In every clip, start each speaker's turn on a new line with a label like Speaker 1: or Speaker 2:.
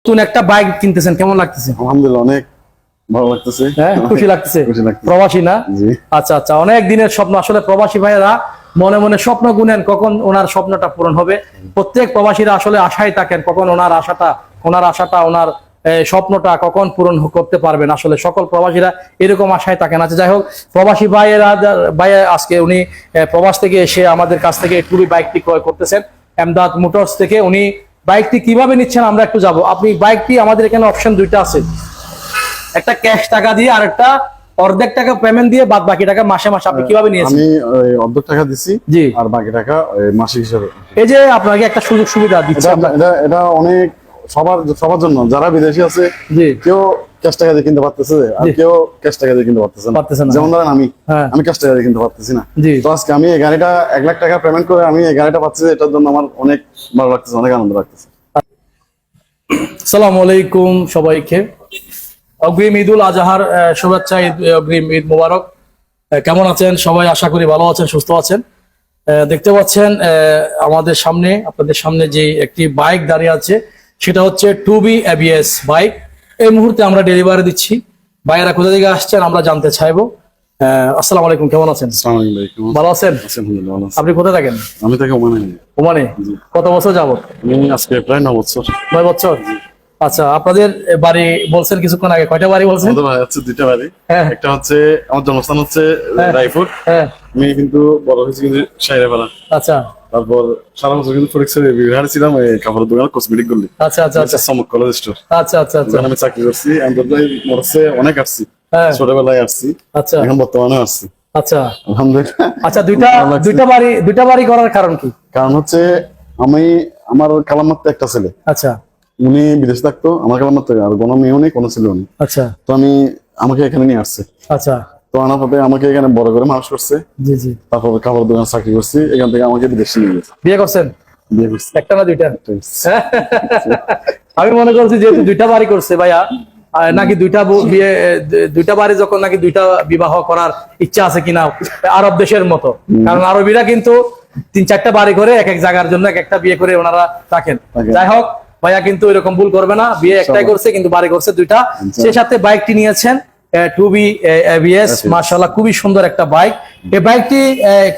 Speaker 1: নতুন একটা বাইক কিনতেছেন, কেমন লাগতেছে?
Speaker 2: আলহামদুলিল্লাহ, অনেক ভালো লাগতেছে।
Speaker 1: হ্যাঁ, খুশি লাগতেছে। প্রবাসী না?
Speaker 2: জি।
Speaker 1: আচ্ছা আচ্ছা, অনেক দিনের স্বপ্ন। আসলে প্রবাসী ভাইয়েরা মনে মনে স্বপ্ন গুনেন কখন ওনার স্বপ্নটা পূরণ হবে। প্রত্যেক প্রবাসীরা আসলে আশায় থাকেন কখন ওনার আশাটা ওনার স্বপ্নটা কখন পূরণ করতে পারবেন। আসলে সকল প্রবাসীরা এরকম আশায় থাকেন। আচ্ছা, যাই হোক, প্রবাসী ভাইয়েরা আজকে উনি প্রবাস থেকে এসে আমাদের কাছ থেকে টুবি বাইকটি ক্রয় করতেছেন এমদাদ মোটরস থেকে। উনি বাইকটি কিভাবে নিচ্ছেন আমরা একটু যাবো। আপনি বাইকটি, আমাদের এখানে অপশন দুইটা আছে, একটা ক্যাশ টাকা দিয়ে আর একটা অর্ধেক টাকা পেমেন্ট দিয়ে বাদ বাকি টাকা মাসে মাসে। আপনি কিভাবে নিয়েছেন?
Speaker 2: আমি অর্ধেক টাকা দিছি, জি, আর বাকি টাকা মাসিক হিসাবে।
Speaker 1: এই যে আপনাকে একটা সুযোগ সুবিধা দিচ্ছে,
Speaker 2: এটা অনেক সবার জন্য, যারা বিদেশি আছে, জি, কেউ ক্যাশ টাকা দিয়ে কিনতে পারতেছে আর কেউ ক্যাশ টাকা দিয়ে কিনতে পারতেছে না। যেমন ধরেন আমি ক্যাশ টাকা দিয়ে কিনতে পারতেছি না। তো আজকে আমি এই গাড়িটা 1 লাখ টাকা পেমেন্ট করে আমি এই গাড়িটা পাচ্ছি, এটার জন্য আমার অনেক ভালো লাগতেছে, অনেক আনন্দ লাগতেছে।
Speaker 1: আসসালামু আলাইকুম সবাইকে, অগ্রিম ঈদুল আজহার শুভেচ্ছা, অগ্রিম ঈদ মোবারক। কেমন আছেন সবাই? আশা করি ভালো আছেন, সুস্থ আছেন। দেখতে পাচ্ছেন আমাদের সামনে, আপনাদের সামনে যে একটি বাইক দাঁড়িয়ে আছে সেটা হচ্ছে টুবি এবিএস বাইক। এই মুহূর্তে আমরা ডেলিভারি দিচ্ছি। ভাইয়েরা কোথা থেকে আসছেন আমরা জানতে চাইবো। আসসালামু আলাইকুম, কেমন আছেন? ভালো আছেন? আপনি কোথায় থাকেন?
Speaker 2: আমি থাকি ওমানে।
Speaker 1: ওমানে? কত বছর যাবত?
Speaker 2: আজকে প্রায় 9 বছর।
Speaker 1: 9 বছর। আচ্ছা, আপনাদের বাড়ি বলছেন কিছুক্ষণ আগে, কয়টা বাড়ি বলছেন?
Speaker 2: দুইটা বাড়ি। একটা হচ্ছে আমার জন্মস্থান হচ্ছে রায়পুর, আমি কিন্তু বড় হয়েছি কিন্তু সাইরাপাড়া। আচ্ছা, তারপর সারা বছর কিন্তু ফরিকছড়ি বিহারে ছিলাম, এই কাপড়ের দোকান, কসমেটিক গলি। আচ্ছা আচ্ছা আচ্ছা, চমক কলেজ স্টোর। আচ্ছা আচ্ছা আচ্ছা, আমি চাকরি করছি। অনেক আসছি, ছোটবেলায় আসছি, আচ্ছা, এখন বর্তমানে আসছি। আচ্ছা, আলহামদুলিল্লাহ। আচ্ছা, দুইটা বাড়ি করার কারণ কি? কারণ হচ্ছে আমার কালামাত্র একটা ছেলে, আচ্ছা, উনি বিদেশে থাকতো, আমার কালামাত্র, আর কোনো মেয়েও নেই, কোনো ছেলেও নেই। আচ্ছা, তো আমাকে এখানে নিয়ে আসছে। আচ্ছা, তো আনার পথে আমাকে এখানে বড় করে মানুষ করছে। জি জি। তারপর কাপড় দোকান চাকরি করছি, এখান থেকে আমাকে বিদেশে নিয়ে গেছে। বিয়ে করছেন? বিয়ে করছি। একটা না দুইটা? আমি মনে করছি যেহেতু দুইটা বাড়ি করছে ভাইয়া, নাকি দুইটা বাড়ি যখন নাকি দুইটা বিবাহ করার ইচ্ছা আছে কিনা আরব দেশের মতো। কারণ আরবিরা কিন্তু 3-4টা বাড়ি করে এক এক জায়গার জন্য এক একটা বিয়ে করে ওনারা রাখেন। যাই হোক, ভাইয়া কিন্তু এরকম ভুল করবে না, বিয়ে একটাই করছে কিন্তু বাড়ি করছে দুইটা। সেই সাথে বাইকটি নিয়েছেন টুবি এবিএস, মাশাআল্লাহ খুবই সুন্দর একটা বাইক। এই বাইকটি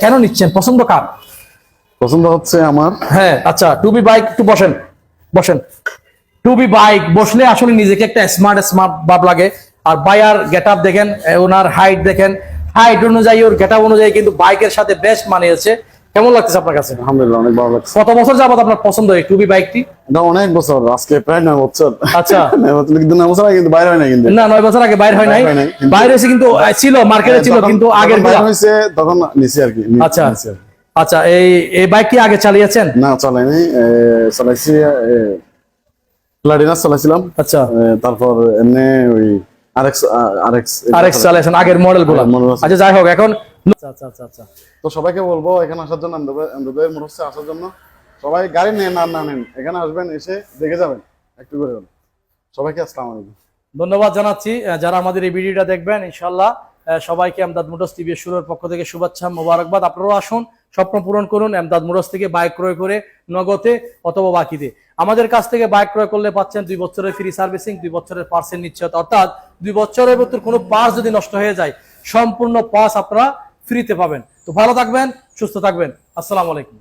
Speaker 2: কেন নিচ্ছেন? পছন্দ কার? পছন্দ হচ্ছে আমার। হ্যাঁ, আচ্ছা, টুবি বাইক, একটু বসেন। টুবি বাইক বসলে আসলে নিজেকে একটা স্মার্ট ভাব লাগে। আর বাইয়ার গেটআপ দেখেন, ওনার হাইট দেখেন, হাইট অনুযায়ী ওর গেটআপ অনুযায়ী কিন্তু বাইকের সাথে বেস্ট মানিয়েছে। কেমন লাগছে আপনার কাছে? আলহামদুলিল্লাহ, অনেক ভালো লাগছে। কত বছর যাবত আপনার পছন্দ এই টুবি বাইকটি? না, অনেক বছর, আজকে প্রায় 9 বছর। আচ্ছা, 9 বছর আগে কিন্তু বাইরে হয় না। কিন্তু না, 9 বছর আগে বাইরে হয় নাই, বাইরে হয়েছে কিন্তু ছিল, মার্কেটে ছিল, কিন্তু আগের বাইরে হয়েছে তখন নিচে আর কি। আচ্ছা আচ্ছা, এই বাইক কি আগে চালিয়েছেন? না, চালাইনি, চালাইছি প্লাটিনাস চালাইছিলাম। আচ্ছা, তারপর এমনি ওই আরএক্স চালাইছেন, আগের মডেলগুলো। আচ্ছা, যাই হোক, এখন আচ্ছা আচ্ছা আচ্ছা, তো সবাইকে বলবো এখানে আসার জন্য, এমদাদ মোটরসে আসার জন্য। সবাই গাড়ি নেন আর না নেন, এখানে আসবেন, এসে দেখে যাবেন একটু করে। সবাইকে আসসালামু আলাইকুম, ধন্যবাদ জানাচ্ছি যারা আমাদের এই ভিডিওটা দেখবেন। ইনশাআল্লাহ সবাইকে এমদাদ মোটরস টিভি শুরুর পক্ষ থেকে শুভেচ্ছা, মোবারকবাদ। আপনারাও আসুন, স্বপ্ন পূরণ করুন এমদাদ মোটরস থেকে বাইক ক্রয় করে, নগদে অথবা বাকিতে। আমাদের কাছ থেকে বাইক ক্রয় করলে পাচ্ছেন 2 বছরের ফ্রি সার্ভিসিং, 2 বছরের পার্সেন্ট নিশ্চয়তা, অর্থাৎ 2 বছরের ভিতর কোনো পার্স যদি নষ্ট হয়ে যায় সম্পূর্ণ পার্স আপনারা ফ্রিতে পাবেন। তো ভালো থাকবেন, সুস্থ থাকবেন। আসসালামু আলাইকুম।